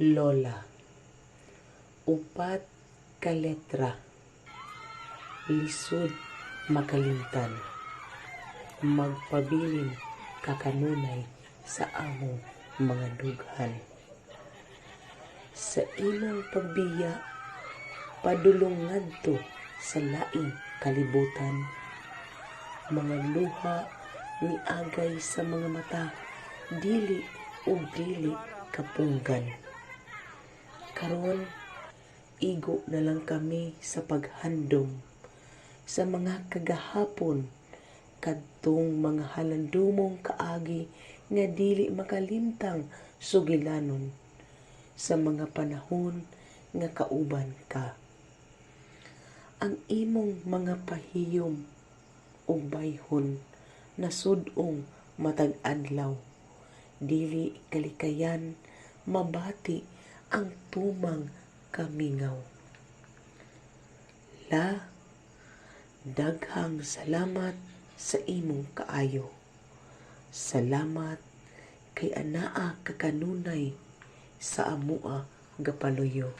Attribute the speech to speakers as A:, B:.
A: Lola. Upat ka letra. Lisod makalimtan. Magpabilin kakanunay sa among mga dughan. Sa imong pagbiya, padulong ngadto sa laing kalibutan. Mga luha ni agay sa mga mata, dili o dili kapunggan. Karon, igo na lang kami sa paghandom sa mga kagahapon kadtong mga halandumong kaagi nga dili makalimtang sugilanon sa mga panahon nga kauban ka. Ang imong mga pahiyom ug bayhon nasud-ong matag adlaw, dili kalikayan mabati ang tumang kamingaw. La, daghang salamat sa imong kaayo. Salamat kay anaa kakanunay sa amoa gapaluyo.